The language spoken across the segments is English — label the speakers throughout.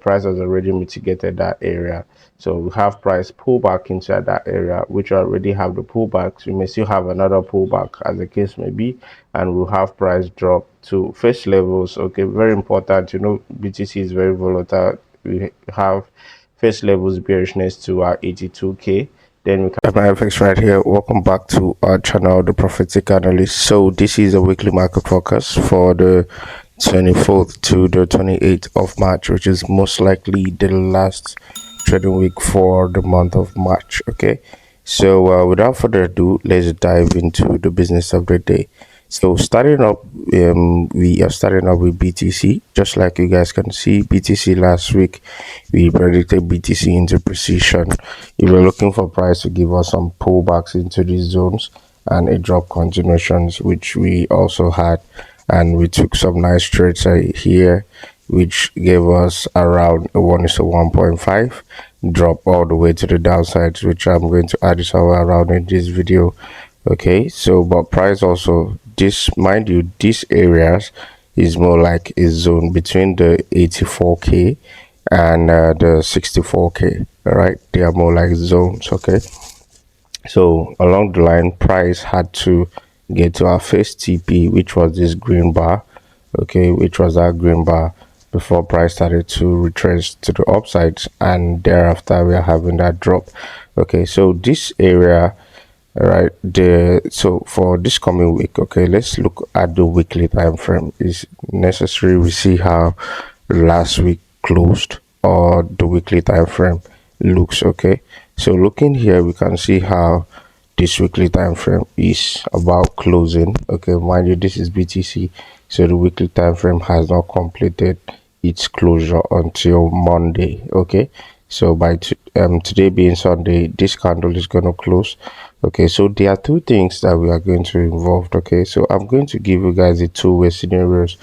Speaker 1: price has already mitigated that area. So we have price pull back inside that area, which already have the pullbacks. We may still have another pullback as the case may be, and we'll have price drop to first levels. Okay, very important. BTC is very volatile. We have first levels bearishness to our 82k. Then we can my FX right here. Welcome back to our channel, the Prophetic Analyst. So this is a weekly market forecast for the 24th to the 28th of March, which is most likely the last trading week for the month of March. Okay, so without further ado, let's dive into the business of the day. So starting up, we are starting up with BTC. Just like you guys can see, BTC last week, we predicted BTC into precision. We were looking for price to give us some pullbacks into these zones and a drop continuations, which we also had. And we took some nice trades here, which gave us around a 1:1.5 drop all the way to the downsides, which I'm going to add somewhere around in this video. Okay, so but price also, this, mind you, these areas is more like a zone between the 84k and the 64k. All right, they are more like zones. Okay, so along the line, price had to get to our first TP, which was this green bar. Okay, which was our green bar before price started to retrace to the upsides, and thereafter we are having that drop. Okay, so this area, all right, so for this coming week, okay, let's look at the weekly time frame. Is necessary we see how last week closed or the weekly time frame looks. Okay, so looking here, we can see how this weekly time frame is about closing. Okay, mind you, this is BTC, so the weekly time frame has not completed its closure until Monday. Okay, so by today being Sunday, this candle is going to close. Okay, so there are two things that we are going to involve. Okay, so I'm going to give you guys the two-way scenarios,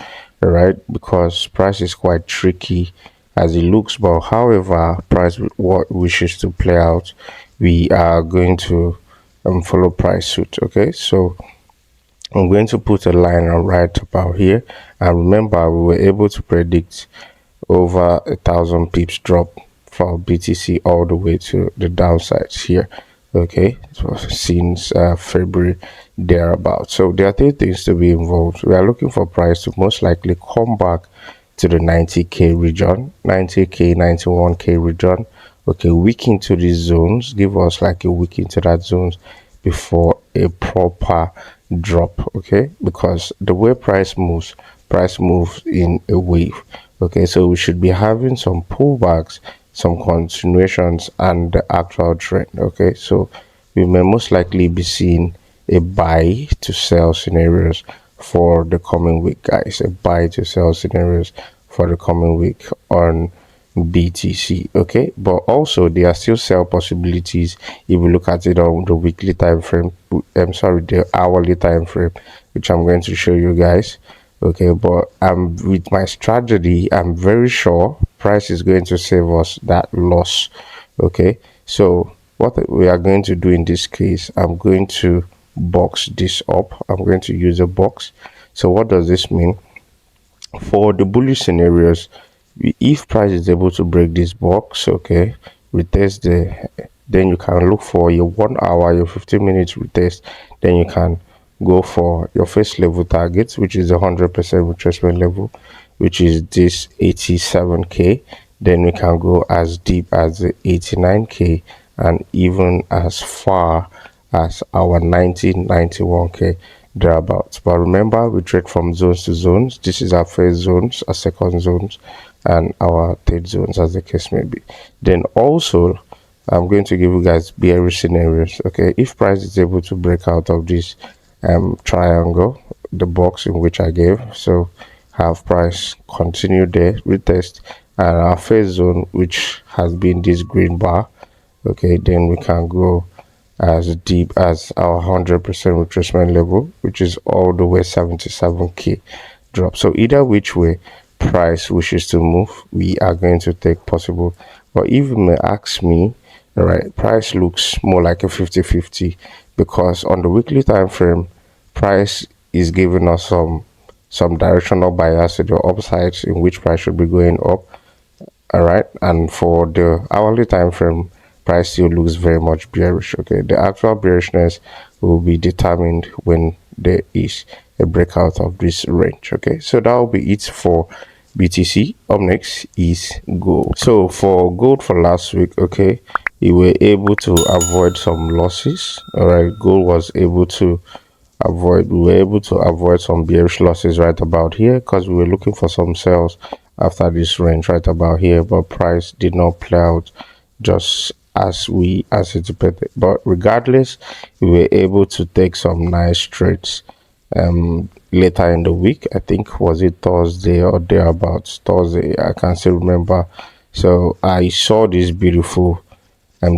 Speaker 1: all right, because price is quite tricky as it looks, but however price what wishes to play out, we are going to follow price suit. Okay, so I'm going to put a line right about here, and remember we were able to predict over 1,000 pips drop for BTC all the way to the downsides here. Okay, so since February thereabout. So there are three things to be involved. We are looking for price to most likely come back to the 90k region, 90k, 91k region. Okay, week into these zones, give us like a week into that zones before a proper drop. Okay, because the way price moves in a wave. Okay, so we should be having some pullbacks, some continuations, and the actual trend. Okay, so we may most likely be seeing a buy to sell scenarios for the coming week, guys. A buy to sell scenarios for the coming week on BTC. Okay, but also there are still sell possibilities if we look at it on the weekly time frame. I'm sorry, the hourly time frame, which I'm going to show you guys. Okay, but with my strategy, I'm very sure price is going to save us that loss. Okay, so what we are going to do in this case, I'm going to box this up. I'm going to use a box. So what does this mean? For the bullish scenarios, if price is able to break this box, okay, retest then you can look for your 1 hour, your 15 minutes retest. Then you can go for your first level targets, which is 100% retracement level, which is this 87k. Then we can go as deep as the 89k and even as far as our 91k thereabouts. But remember, we trade from zones to zones. This is our first zones, our second zones, and our third zones, as the case may be. Then also, I'm going to give you guys bearish scenarios. Okay, if price is able to break out of this triangle, the box in which I gave, so have price continue there, retest, and our first zone, which has been this green bar. Okay, then we can go as deep as our 100% retracement level, which is all the way 77k drop. So either which way price wishes to move, we are going to take possible. But if you may ask me, all right, price looks more like a 50-50, because on the weekly time frame, price is giving us some directional bias to the upsides in which price should be going up, All right, and for the hourly time frame, price still looks very much bearish. Okay, the actual bearishness will be determined when there is a breakout of this range. Okay, so that will be it for BTC. Up next is gold. So for gold for last week, okay, you were able to avoid some losses. All right, gold was able to we were able to avoid some bearish losses right about here because we were looking for some sales after this range right about here, but price did not play out just as we anticipated. But regardless, we were able to take some nice trades later in the week. I think was it Thursday or thereabouts. Thursday, I can't still remember. So I saw this beautiful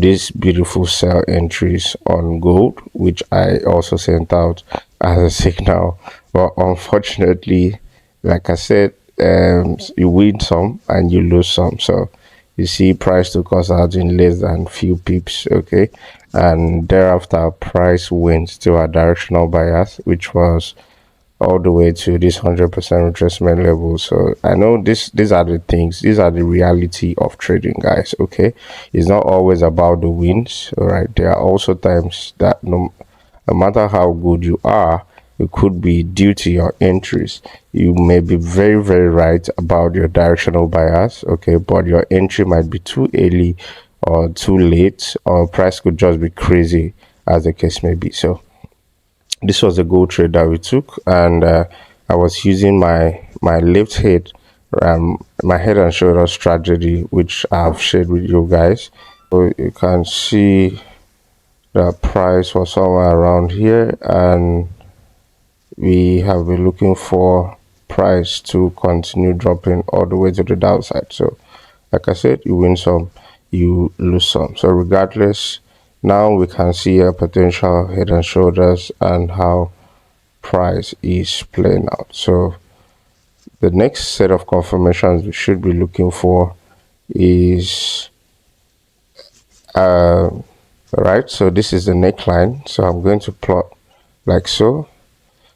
Speaker 1: these beautiful sell entries on gold, which I also sent out as a signal. But unfortunately, like I said, you win some and you lose some. So you see price took us out in less than few pips. Okay, and thereafter price went to a directional bias, which was all the way to this 100% retracement level. So I know these are the things, these are the reality of trading, guys. Okay, it's not always about the wins. All right, there are also times that no matter how good you are, it could be due to your entries. You may be very right about your directional bias, okay, but your entry might be too early or too late, or price could just be crazy, as the case may be. So this was a gold trade that we took, and I was using my left head, my head and shoulder strategy, which I've shared with you guys. So you can see the price was somewhere around here, and we have been looking for price to continue dropping all the way to the downside. So like I said, you win some, you lose some. So regardless, now we can see a potential head and shoulders and how price is playing out. So the next set of confirmations we should be looking for is right. So this is the neckline. So I'm going to plot like so.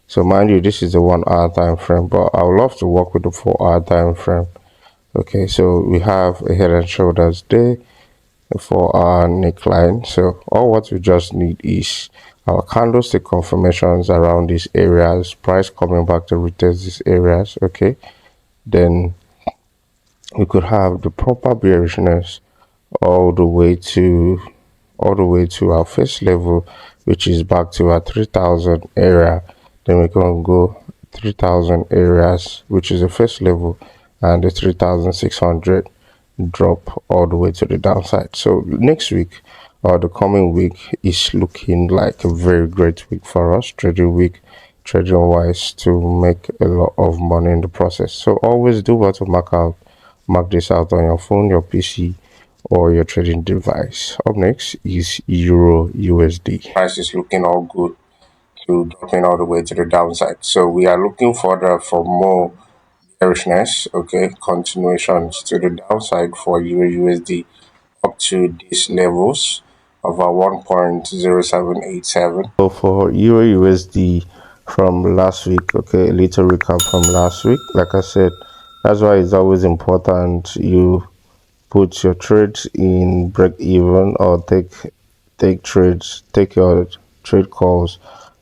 Speaker 1: So mind you, this is the 1 hour time frame, but I would love to work with the 4 hour time frame. Okay, so we have a head and shoulders there for our neckline. So all what we just need is our candlestick confirmations around these areas, price coming back to retest these areas. Okay, then we could have the proper bearishness all the way to our first level, which is back to our 3000 area. Then we can go 3000 areas, which is the first level, and the 3600 drop all the way to the downside. So next week or the coming week is looking like a very great week for us, trading wise, to make a lot of money in the process. So always do what to mark this out on your phone, your PC, or your trading device. Up next is Euro USD. Price is looking all good to dropping all the way to the downside. So we are looking for more bearishness, okay, continuations to the downside for Euro USD up to these levels of our 1.0787. So for Euro USD from last week, okay, a little recap from last week. Like I said, that's why it's always important you put your trades in break even, or take your trade calls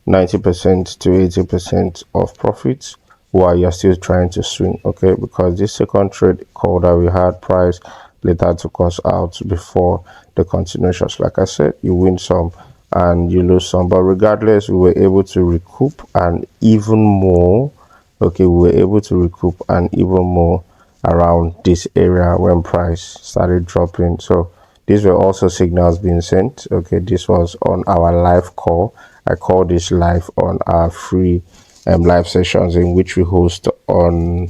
Speaker 1: 90% to 80% of profits while you're still trying to swing. Okay, because this second trade call that we had, price later took us out before the continuations. Like I said, you win some and you lose some, but regardless, we were able to recoup and even more. Okay, we were able to recoup and even more around this area when price started dropping. So these were also signals being sent. Okay, this was on our live call. I call this live on our free live sessions in which we host on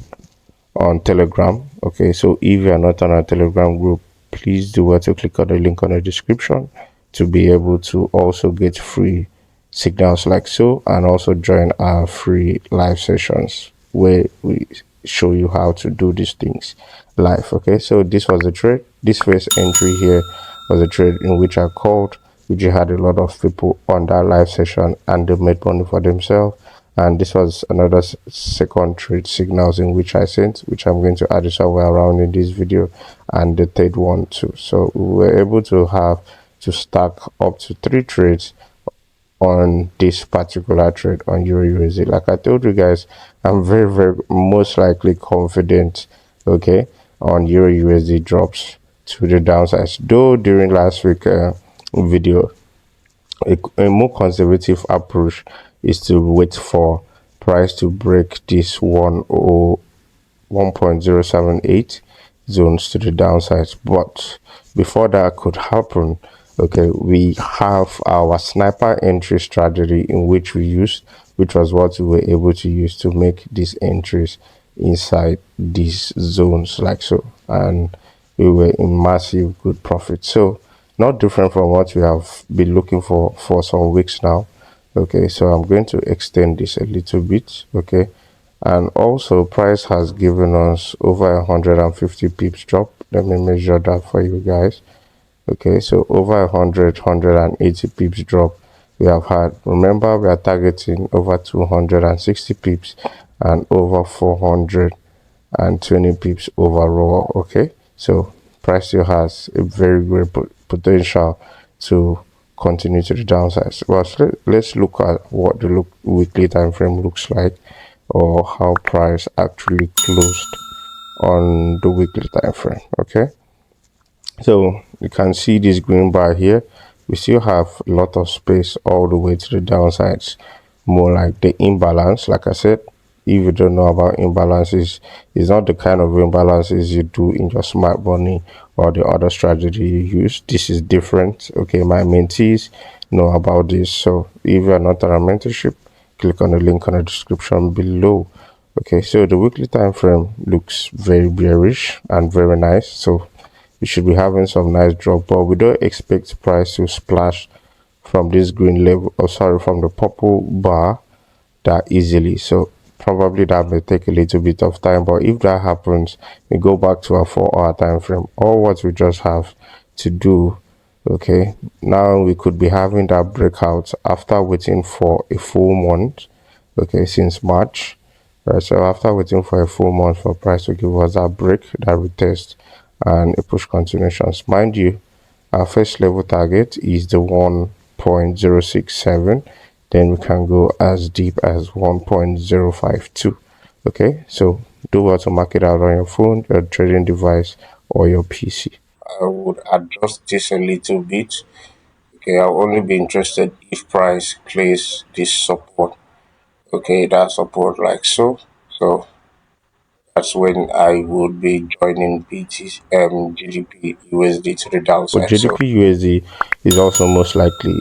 Speaker 1: Telegram. Okay, so if you are not on our Telegram group, please do what to click on the link on the description to be able to also get free signals like so, and also join our free live sessions where we show you how to do these things live. Okay, so this was the trade. This first entry here was a trade in which I called, which had a lot of people on that live session and they made money for themselves. and this was another second trade signals in which I sent, which I'm going to add it somewhere around in this video, and the third one too. So we were able to have to stack up to 3 trades on this particular trade on Euro USD. Like I told you guys, I'm very most likely confident, okay, on Euro USD drops to the downsides. Though during last week video, a more conservative approach is to wait for price to break this 1.078 zones to the downsides. But before that could happen, okay, we have our sniper entry strategy in which we used, which was what we were able to use to make these entries inside these zones like so, and we were in massive good profit. So not different from what we have been looking for some weeks now. Okay, so I'm going to extend this a little bit. Okay, and also price has given us over 150 pips drop. Let me measure that for you guys. Okay, so over 180 pips drop we have had. Remember, we are targeting over 260 pips and over 420 pips overall. Okay, so price still has a very great potential to continue to the downside. But let's look at what the weekly time frame looks like, or how price actually closed on the weekly time frame. Okay, so you can see this green bar here. We still have a lot of space all the way to the downsides, more like the imbalance. Like I said, if you don't know about imbalances, it's not the kind of imbalances you do in your smart money or the other strategy you use. This is different. Okay, my mentees know about this. So if you are not on a mentorship, click on the link on the description below. Okay, so the weekly time frame looks very bearish and very nice. So we should be having some nice drop, but we don't expect price to splash from this green level, or sorry, from the purple bar that easily. So probably that may take a little bit of time, but if that happens, we go back to our 4-hour time frame, or what we just have to do. Okay, now we could be having that breakout after waiting for a full month, okay, since March. Right, so after waiting for a full month for price to give us that break, that retest, and a push continuations. Mind you, our first level target is the 1.067. Then we can go as deep as 1.052. Okay, so do what to mark it out on your phone, your trading device, or your PC. I would adjust this a little bit. Okay, I'll only be interested if price clears this support. Okay, that support like so. So that's when I would be joining GBP USD to the downside. But GBP USD is also most likely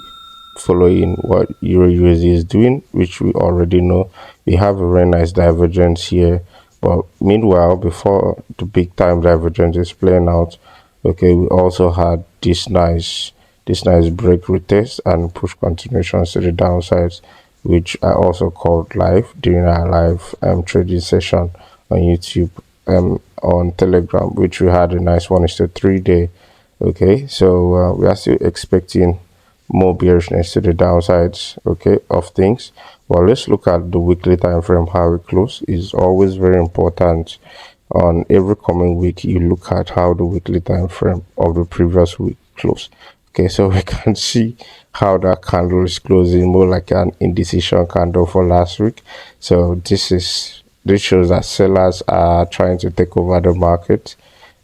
Speaker 1: following what Euro USD is doing, which we already know. We have a very nice divergence here, but meanwhile, before the big time divergence is playing out, okay, we also had this nice break retest and push continuations to the downsides, which I also called live during our live trading session on YouTube, on Telegram, which we had a nice 1:3 day. Okay, so we are still expecting more bearishness to the downsides, okay, of things. Well, let's look at the weekly time frame. How it close is always very important. On every coming week, you look at how the weekly time frame of the previous week closed. Okay, so we can see how that candle is closing more like an indecision candle for last week. So this shows that sellers are trying to take over the market.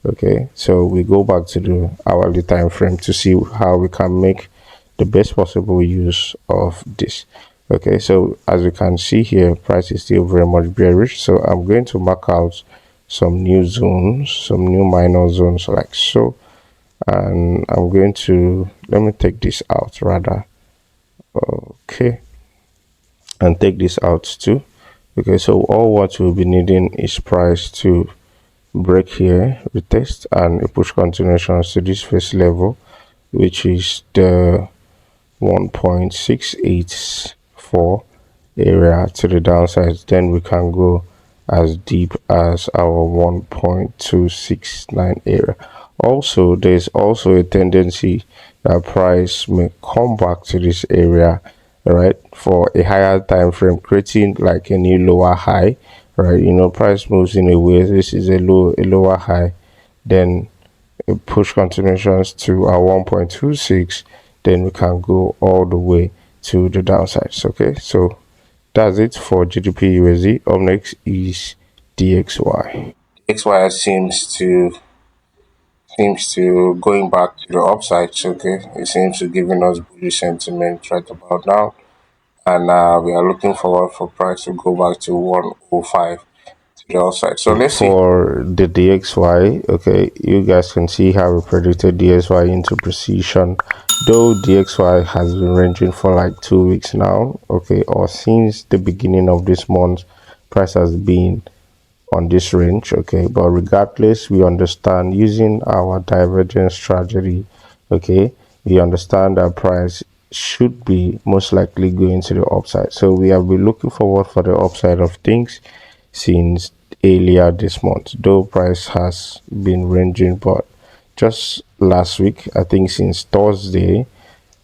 Speaker 1: Okay, so we go back to the hourly time frame to see how we can make the best possible use of this. Okay, so as you can see here, price is still very much bearish. So I'm going to mark out some new zones, some new minor zones like so, and I'm going to, let me take this out rather. Okay, and take this out too. Okay, so all what we'll be needing is price to break here, retest, and a push continuations to this first level, which is the 1.684 area to the downside. Then we can go as deep as our 1.269 area. Also, there's also a tendency that price may come back to this area all right, for a higher time frame, creating like a new lower high, right? You know, price moves in a way. This is a lower high, then a push continuations to our 1.26, then we can go all the way to the downsides. Okay, so that's it for GBP USD. Up next is DXY. XY seems to going back to the upsides. Okay, it seems to giving us bullish sentiment right about now, and we are looking forward for price to go back to 105 to the upside. So let's see. For the DXY, okay, you guys can see how we predicted DXY into precision, though DXY has been ranging for like 2 weeks now, okay, or since the beginning of this month. Price has been on this range, okay, but regardless, we understand using our divergence strategy, okay, we understand that price should be most likely going to the upside. So we have been looking forward for the upside of things since earlier this month, though price has been ranging. But just last week, I think since Thursday,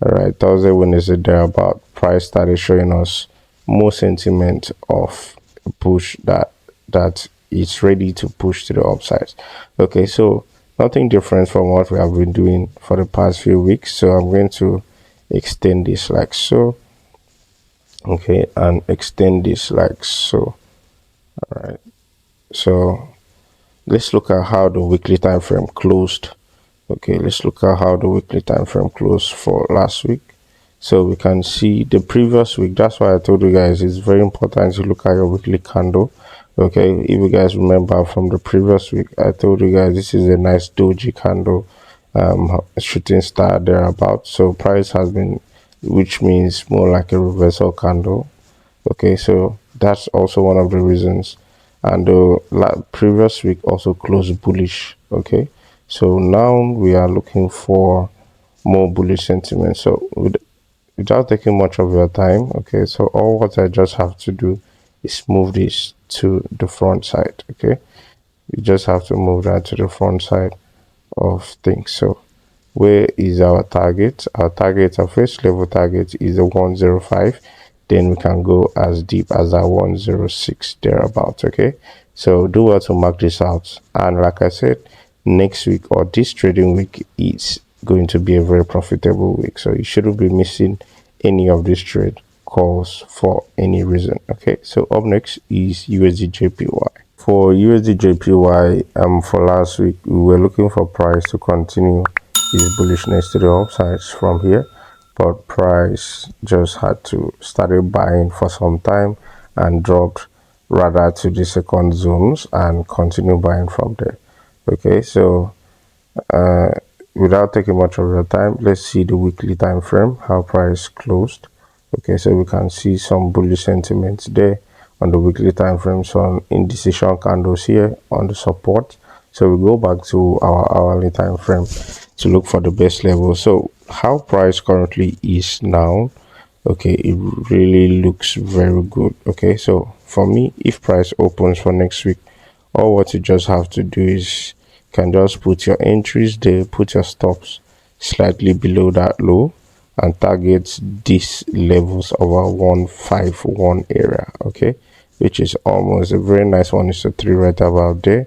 Speaker 1: all right, Thursday, Wednesday, thereabout, price started showing us more sentiment of a push that it's ready to push to the upside. Okay, so nothing different from what we have been doing for the past few weeks. So I'm going to extend this like so. Okay, and extend this like so. All right, so let's look at how the weekly time frame closed. Okay, let's look at how the weekly time frame closed for last week. So we can see the previous week. That's why I told you guys it's very important to look at your weekly candle. Okay, if you guys remember from the previous week, I told you guys this is a nice doji candle, shooting star thereabout. So price has been, which means more like a reversal candle. Okay, so that's also one of the reasons. And the previous week also closed bullish. Okay, so now we are looking for more bullish sentiment. So without taking much of your time, okay, so all what I just have to do is move this to the front side. Okay, you just have to move that to the front side of things. So where is our target? Our first level target is a 105. Then we can go as deep as a 106 thereabout. Okay, so do well to mark this out. And like I said, next week or this trading week is going to be a very profitable week, so you shouldn't be missing any of these trade calls for any reason. Okay, so up next is USD JPY. For USD JPY, for last week, we were looking for price to continue his bullishness to the upsides from here, but price just had to started buying for some time and dropped rather to the second zones and continue buying from there. Okay, so without taking much of your time, let's see the weekly time frame, how price closed. Okay, so we can see some bullish sentiments there on the weekly time frame, some indecision candles here on the support. So we go back to our hourly time frame to look for the best level. So how price currently is now, okay, it really looks very good. Okay, so for me, if price opens for next week, all what you just have to do is you can just put your entries there, put your stops slightly below that low, and target these levels of our 151 area. Okay, which is almost a very nice one. Is a 3 right about there.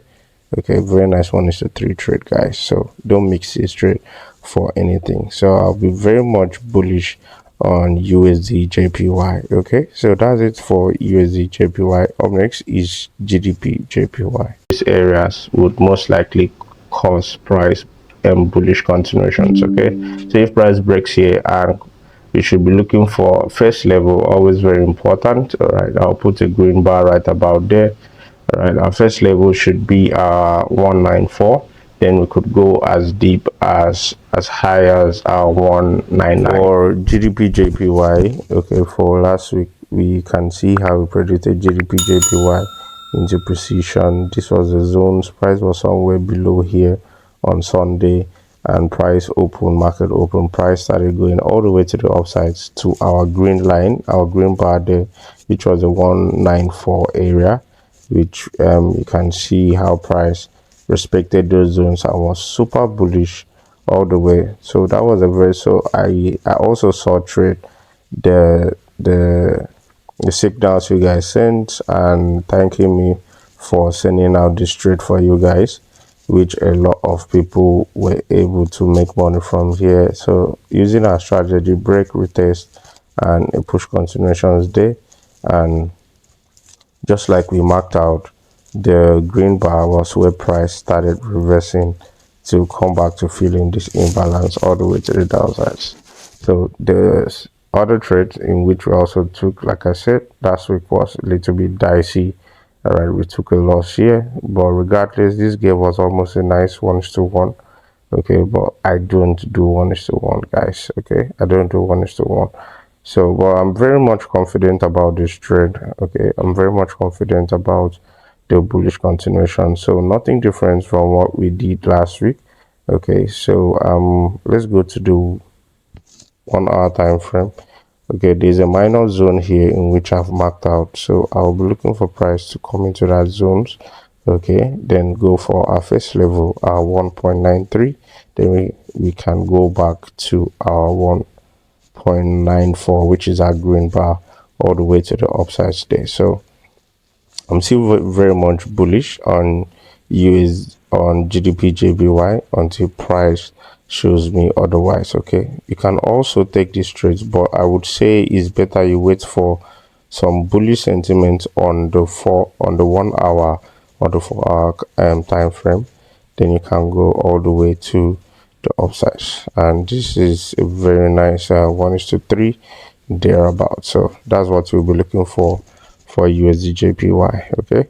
Speaker 1: Okay, very nice one is a 3 trade, guys. So don't mix this trade for anything. So I'll be very much bullish on USD JPY. Okay, so that's it for USD JPY. Up next is GBP JPY. These areas would most likely cause price bullish continuations. Okay, so if price breaks here, and you should be looking for first level, always very important. All right, I'll put a green bar right about there. All right, our first level should be 194. Then we could go as deep as high as 199. For GBP JPY, okay, for last week we can see how we predicted GBP JPY into precision. This was the zones. Price was somewhere below here on Sunday, and price open, market open, price started going all the way to the upsides to our green line, our green bar there, which was the 194 area, which you can see how price respected those zones and was super bullish all the way. So that was a very, so I also saw trade the the signals you guys sent and thanking me for sending out this trade for you guys, which a lot of people were able to make money from here. So using our strategy, break, retest, and a push continuations day, and just like we marked out, the green bar was where price started reversing to come back to filling this imbalance all the way to the downsides. So the other trades in which we also took, like I said, last week was a little bit dicey. All right, we took a loss here, but regardless, this gave us almost a nice 1:1. Okay, but I don't do 1:1, guys. Okay, I don't do 1:1. So, but I'm very much confident about this trade. Okay, I'm very much confident about the bullish continuation. So nothing different from what we did last week. Okay, so let's go to the 1 hour time frame. Okay, there's a minor zone here in which I've marked out, so I'll be looking for price to come into that zones. Okay, then go for our first level, our 1.93. Then we can go back to our 1.94, which is our green bar, all the way to the upside there. So I'm still very much bullish on GBP JPY until price shows me otherwise. Okay, you can also take these trades, but I would say it's better you wait for some bullish sentiment on the 1 hour or the 4 hour time frame. Then you can go all the way to the upsides, and this is a very nice 1:3 thereabout. So that's what we'll be looking for USD JPY. Okay,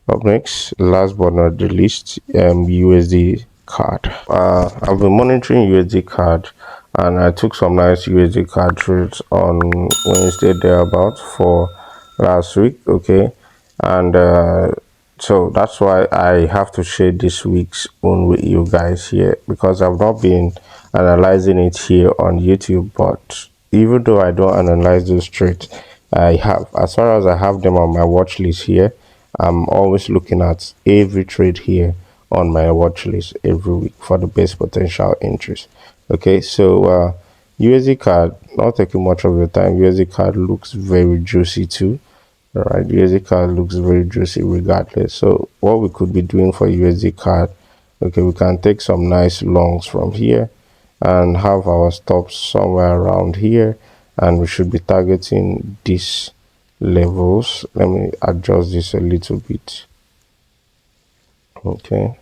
Speaker 1: up next, last but not the least, USD CAD. I've been monitoring USD CAD, and I took some nice USD CAD trades on Wednesday thereabout for last week. Okay, and so that's why I have to share this week's own with you guys here, because I've not been analyzing it here on YouTube. But even though I don't analyze those trades, I have, as far as I have them on my watch list here, I'm always looking at every trade here on my watch list every week for the best potential interest. Okay, so USD CAD, not taking much of your time. USD CAD looks very juicy too. All right, USD CAD looks very juicy regardless. So what we could be doing for USD CAD, okay, we can take some nice longs from here and have our stops somewhere around here, and we should be targeting these levels. Let me adjust this a little bit. Okay,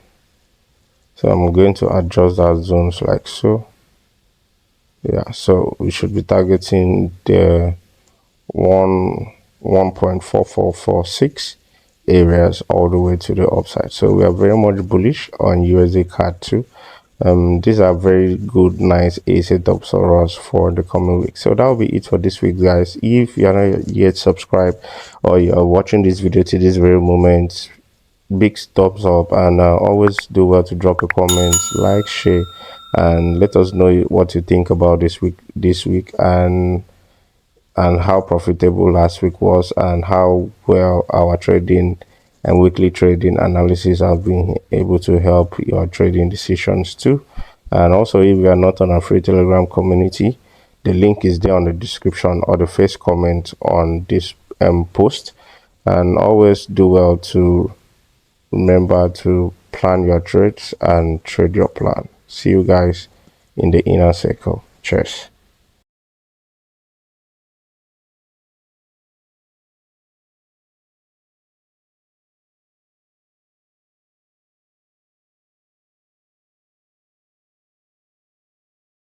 Speaker 1: so I'm going to adjust our zones like so. Yeah, so we should be targeting the 1.4446 areas all the way to the upside. So we are very much bullish on USD CAD too. These are very good, nice A setups for us for the coming week. So that will be it for this week, guys. If you are not yet subscribed or you are watching this video to this very moment, big thumbs up, and always do well to drop a comment, like, share, and let us know what you think about this week and how profitable last week was, and how well our trading and weekly trading analysis have been able to help your trading decisions too. And also, if you are not on our free Telegram community, the link is there on the description or the first comment on this post. And always do well to remember to plan your trades and trade your plan. See you guys in the inner circle. Cheers.